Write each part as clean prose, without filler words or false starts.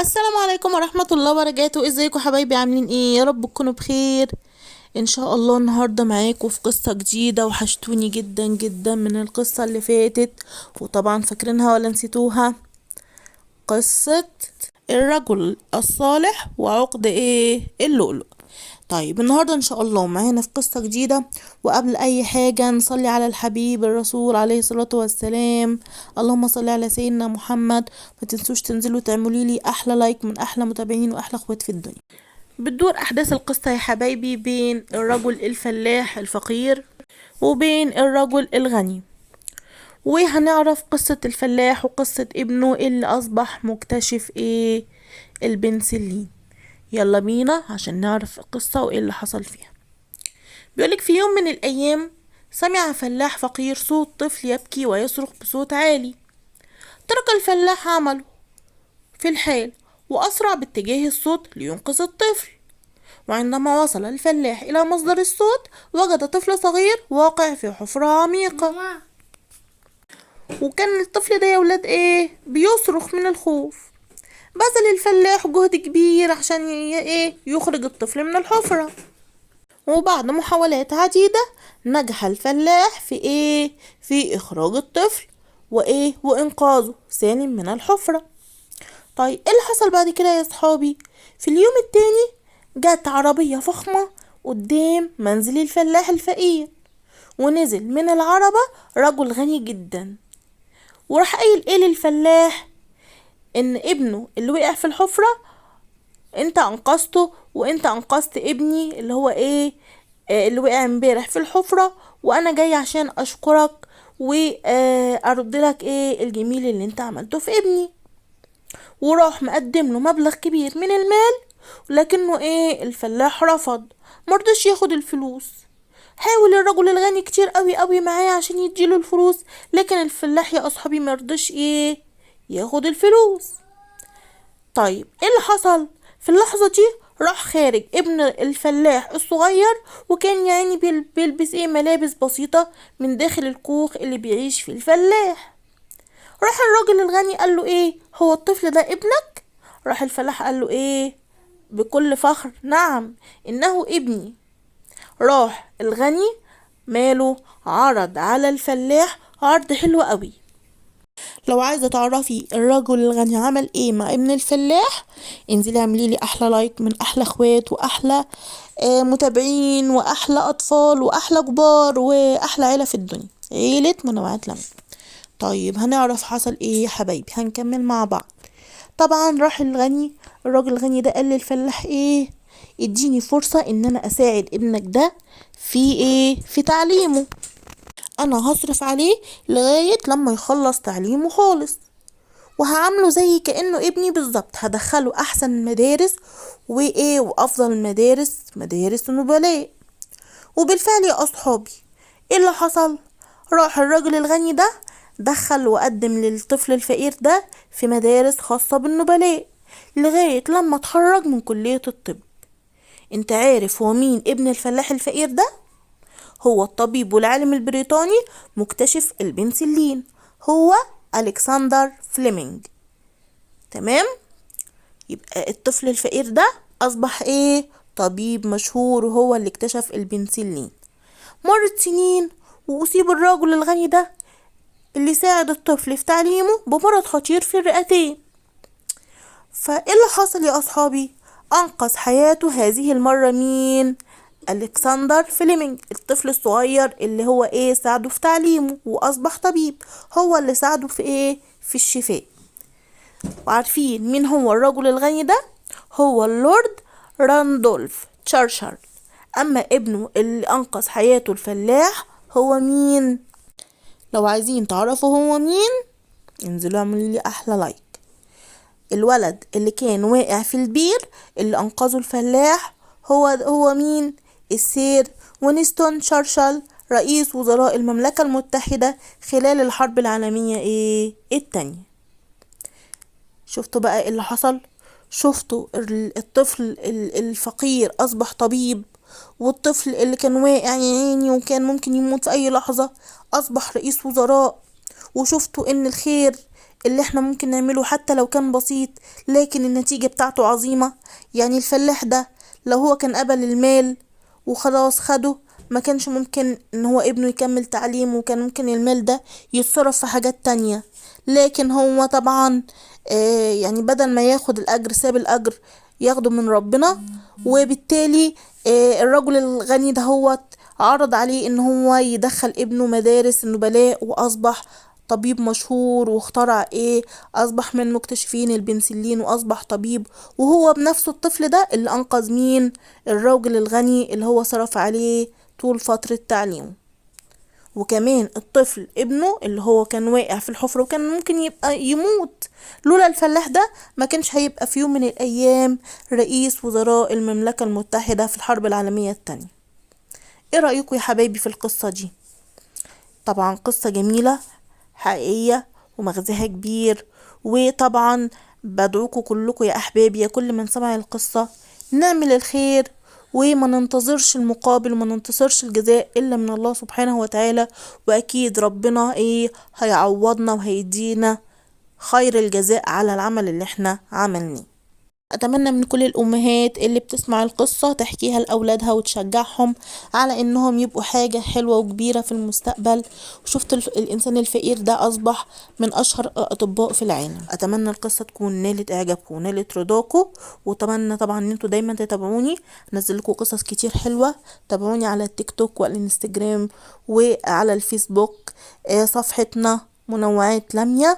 السلام عليكم ورحمة الله وبركاته. ازيكم حبايبي؟ عاملين ايه؟ يا رب تكونوا بخير ان شاء الله. النهاردة معاكم في قصة جديدة، وحشتوني جدا جدا من القصة اللي فاتت، وطبعا فاكرينها ولا نسيتوها؟ قصة الرجل الصالح وعقد ايه اللؤلؤ. طيب النهاردة ان شاء الله معانا في قصة جديدة، وقبل اي حاجة نصلي على الحبيب الرسول عليه الصلاة والسلام. اللهم صل على سيدنا محمد. ما تنسوش تنزلوا تعملوا لي احلى لايك من احلى متابعين واحلى اخوات في الدنيا. بتدور احداث القصة يا حبايبي بين الرجل الفلاح الفقير وبين الرجل الغني، وهنعرف قصة الفلاح وقصة ابنه اللي اصبح مكتشف ايه البنسلين. يلا بينا عشان نعرف القصة وايه اللي حصل فيها. بيقولك في يوم من الأيام سمع فلاح فقير صوت طفل يبكي ويصرخ بصوت عالي. ترك الفلاح عمله في الحال وأسرع باتجاه الصوت لينقذ الطفل. وعندما وصل الفلاح إلى مصدر الصوت وجد طفل صغير واقع في حفرة عميقة. وكان الطفل ده يا ولاد بيصرخ من الخوف. بذل الفلاح جهد كبير عشان يخرج الطفل من الحفرة. وبعد محاولات عديدة نجح الفلاح في إخراج الطفل وإنقاذه سالم من الحفرة. طيب ايه اللي حصل بعد كده يا صحابي؟ في اليوم التاني جت عربية فخمة قدام منزل الفلاح الفقير، ونزل من العربة رجل غني جدا، وراح قايل للفلاح ان ابنه اللي وقع في الحفرة انت انقذته، وانت انقذت ابني اللي هو اللي وقع امبارح في الحفرة، وانا جاي عشان اشكرك وارد لك الجميل اللي انت عملته في ابني. وراح مقدم له مبلغ كبير من المال، لكنه الفلاح رفض، مرضش ياخد الفلوس. حاول الرجل الغني كتير قوي قوي معاه عشان يديله الفلوس، لكن الفلاح يا اصحابي مرضش ياخد الفلوس. طيب ايه اللي حصل في اللحظة دي؟ راح خارج ابن الفلاح الصغير، وكان يعني بيلبس ملابس بسيطة من داخل الكوخ اللي بيعيش فيه الفلاح. راح الراجل الغني قال له هو الطفل ده ابنك؟ راح الفلاح قال له بكل فخر نعم انه ابني. راح الغني ماله عرض على الفلاح عرض حلو قوي. لو عايزة تعرفي الرجل الغني عمل ايه مع ابن الفلاح، انزلي اعملي لي احلى لايك من احلى اخوات واحلى متابعين واحلى اطفال واحلى كبار واحلى عيلة في الدنيا، عيلة منوعات لمن. طيب هنعرف حصل ايه يا حبايبي، هنكمل مع بعض. طبعا راح الراجل الغني ده قال للفلاح اديني فرصة ان انا اساعد ابنك ده في تعليمه. انا هصرف عليه لغاية لما يخلص تعليمه خالص، وهعامله زي كأنه ابني بالظبط، هدخله احسن المدارس وافضل المدارس مدارس النبلاء. وبالفعل يا اصحابي ايه اللي حصل؟ راح الراجل الغني ده دخل وقدم للطفل الفقير ده في مدارس خاصة بالنبلاء لغاية لما اتخرج من كلية الطب. انت عارف هو مين ابن الفلاح الفقير ده؟ هو الطبيب والعالم البريطاني مكتشف البنسلين، هو ألكسندر فليمنج. تمام؟ يبقى الطفل الفقير ده أصبح طبيب مشهور، وهو اللي اكتشف البنسلين. مرت سنين وأصيب الرجل الغني ده اللي ساعد الطفل في تعليمه بمرض خطير في الرئتين. فايه اللي حصل يا أصحابي؟ أنقذ حياته هذه المرة مين؟ ألكسندر فليمنج، الطفل الصغير اللي هو ساعده في تعليمه وأصبح طبيب، هو اللي ساعده في الشفاء. وعارفين مين هو الرجل الغني ده؟ هو اللورد راندولف تشرشل. أما ابنه اللي أنقذ حياته الفلاح هو مين؟ لو عايزين تعرفوا هو مين، انزلوا اعملوا لي احلى لايك. الولد اللي كان واقع في البير اللي انقذه الفلاح هو مين؟ السير وينستون تشرشل، رئيس وزراء المملكة المتحدة خلال الحرب العالمية التانية. شفتوا بقى إيه اللي حصل؟ شفتوا الطفل الفقير اصبح طبيب، والطفل اللي كان واقع يا عيني وكان ممكن يموت في اي لحظة اصبح رئيس وزراء. وشفتوا ان الخير اللي احنا ممكن نعمله حتى لو كان بسيط لكن النتيجة بتاعته عظيمة. يعني الفلاح ده لو هو كان قبل المال وخلاص خده، ما كانش ممكن ان هو ابنه يكمل تعليمه، وكان ممكن المال ده يتصرف في حاجات تانية. لكن هو طبعا يعني بدل ما ياخد الاجر ساب الاجر ياخده من ربنا. وبالتالي الرجل الغني ده هو عرض عليه ان هو يدخل ابنه مدارس النبلاء، واصبح طبيب مشهور، واخترع اصبح من مكتشفين البنسلين واصبح طبيب. وهو بنفسه الطفل ده اللي انقذ مين؟ الراجل الغني اللي هو صرف عليه طول فترة تعليمه. وكمان الطفل ابنه اللي هو كان واقع في الحفرة وكان ممكن يبقى يموت، لولا الفلاح ده ما كانش هيبقى في يوم من الأيام رئيس وزراء المملكة المتحدة في الحرب العالمية التانية. ايه رأيكم يا حبايبي في القصة دي؟ طبعا قصة جميلة حقيقية ومغزاها كبير. وطبعا بدعوكم كلكم يا أحبابي، يا كل من سمع القصة، نعمل الخير وما ننتظرش المقابل وما ننتظرش الجزاء إلا من الله سبحانه وتعالى. وأكيد ربنا هيعوضنا وهيدينا خير الجزاء على العمل اللي احنا عملناه. اتمنى من كل الامهات اللي بتسمع القصة تحكيها لاولادها وتشجعهم على انهم يبقوا حاجة حلوة وكبيرة في المستقبل. وشفت الانسان الفقير ده اصبح من اشهر الاطباء في العالم. اتمنى القصة تكون نالت اعجابكم ونالت رضاكم. واتمنى طبعا ان انتوا دايما تتابعوني، انزل لكم قصص كتير حلوة. تابعوني على التيك توك والانستجرام وعلى الفيسبوك، صفحتنا منوعات لميا.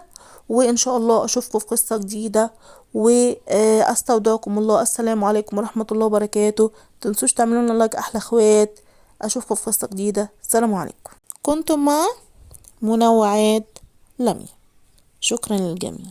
وان شاء الله اشوفكم في قصة جديدة، واستودعكم الله. السلام عليكم ورحمة الله وبركاته. متنسوش تعملوا لنا لايك احلى اخوات. اشوفكم في قصة جديدة. السلام عليكم. كنتم مع منوعات لميا. شكرا للجميع.